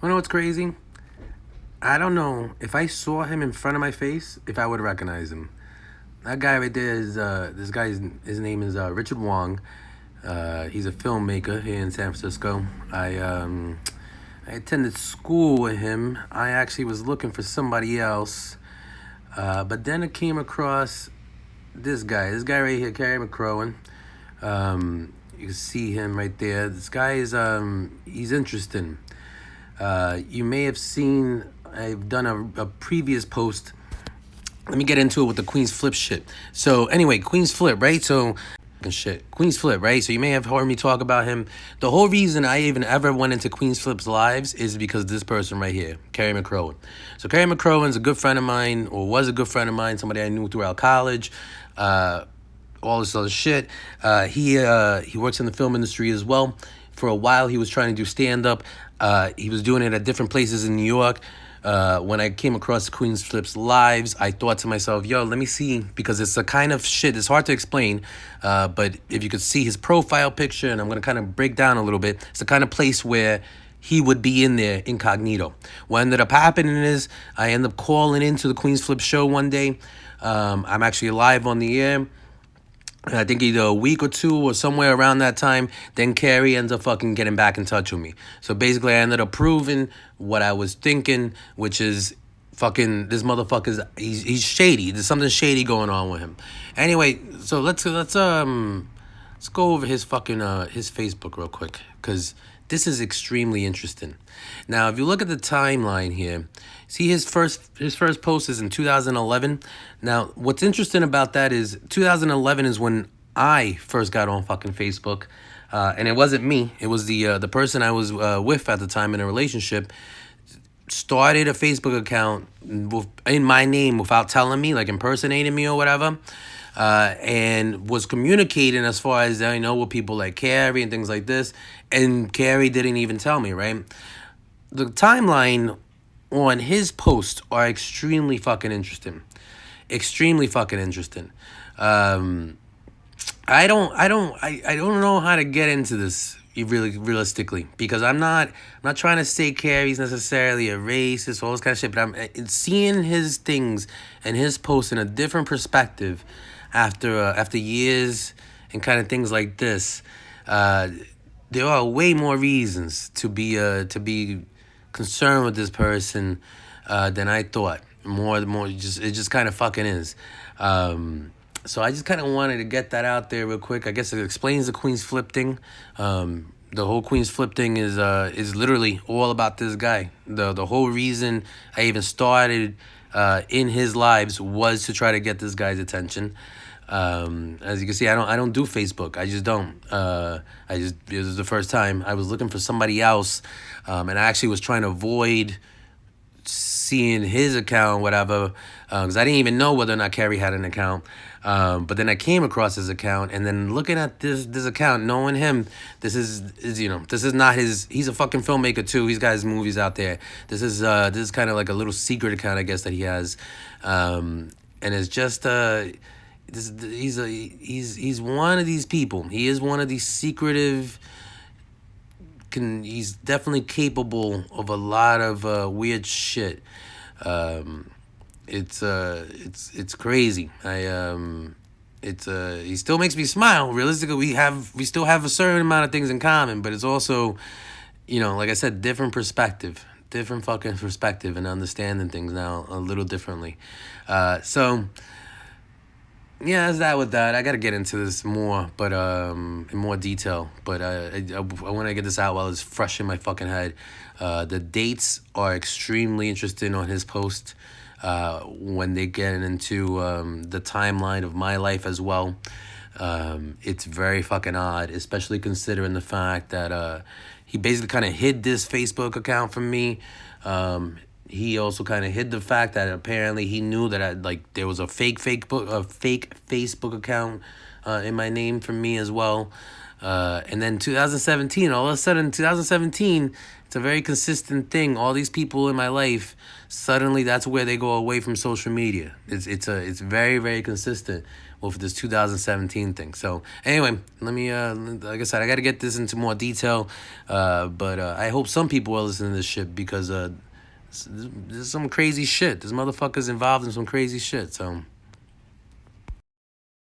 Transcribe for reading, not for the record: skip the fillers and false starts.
You know what's crazy? I don't know if I saw him in front of my face, if I would recognize him. That guy right there is this guy's his name is Richard Wong. He's a filmmaker here in San Francisco. I attended school with him. I actually was looking for somebody else, but then I came across this guy. This guy right here, Kerry McCrowan. You can see him right there. This guy is he's interesting. You may have seen I've done a previous post. Let me get into it with the Queen's Flip shit. So anyway, Queen's Flip, right? So shit, Queen's Flip, right? So you may have heard me talk about him. The whole reason I even ever went into Queen's Flip's lives is because this person right here, Kerry McCrowan. So Kerry McCrowan's a good friend of mine, or was a good friend of mine, somebody I knew throughout college. All this other shit. He works in the film industry as well. For a while, he was trying to do stand-up. He was doing it at different places in New York. When I came across Queen's Flip's lives, I thought to myself, yo, let me see, because it's a kind of shit, it's hard to explain, but if you could see his profile picture, and I'm going to kind of break down a little bit, it's the kind of place where he would be in there incognito. What ended up happening is I ended up calling into the Queen's Flip show one day. I'm actually live on the air. I think either a week or two or somewhere around that time, then Carrie ends up fucking getting back in touch with me. So basically I ended up proving what I was thinking, which is fucking this motherfucker's he's shady. There's something shady going on with him. Anyway, so let's go over his fucking his Facebook real quick, cuz this is extremely interesting. Now, if you look at the timeline here, see his first post is in 2011. Now, what's interesting about that is 2011 is when I first got on fucking Facebook, and it wasn't me. It was the person I was with at the time in a relationship. Started a Facebook account in my name without telling me, like impersonating me or whatever. And was communicating as far as I know with people like Carrie and things like this. And Carrie didn't even tell me, right? The timeline on his posts are extremely fucking interesting. Extremely fucking interesting. I don't know how to get into this realistically, because I'm not trying to say Carrie's necessarily a racist, all this kind of shit, but I'm seeing his things and his posts in a different perspective after years and kind of things like this. There are way more reasons to be concerned with this person than I thought. It just kind of fucking is. So I just kind of wanted to get that out there real quick. I guess it explains the Queen's Flip thing. The whole Queen's Flip thing is literally all about this guy. The whole reason I even started in his lives was to try to get this guy's attention. As you can see, I don't do Facebook. I just don't. It was the first time I was looking for somebody else, and I actually was trying to avoid seeing his account, whatever, because I didn't even know whether or not Carrie had an account. But then I came across his account, and then looking at this account, knowing him, this is not his. He's a fucking filmmaker too. He's got his movies out there. This is kind of like a little secret account, I guess, that he has, and it's just he's one of these people. He is one of these secretive. He's definitely capable of a lot of weird shit. It's crazy. He still makes me smile. Realistically, we still have a certain amount of things in common, but it's also, like I said, different fucking perspective, and understanding things now a little differently. So yeah, that's that with that. I got to get into this more, but in more detail. But I want to get this out while it's fresh in my fucking head. The dates are extremely interesting on his post when they get into the timeline of my life as well. It's very fucking odd, especially considering the fact that he basically kind of hid this Facebook account from me. He also kind of hid the fact that apparently he knew that there was a fake Facebook account in my name for me as well. And then 2017, all of a sudden, 2017, it's a very consistent thing. All these people in my life, suddenly that's where they go away from social media. It's very, very consistent. well, for this 2017 thing. So anyway, let me like I said, I got to get this into more detail, but I hope some people are listening to this shit because there's some crazy shit. This motherfucker's involved in some crazy shit. So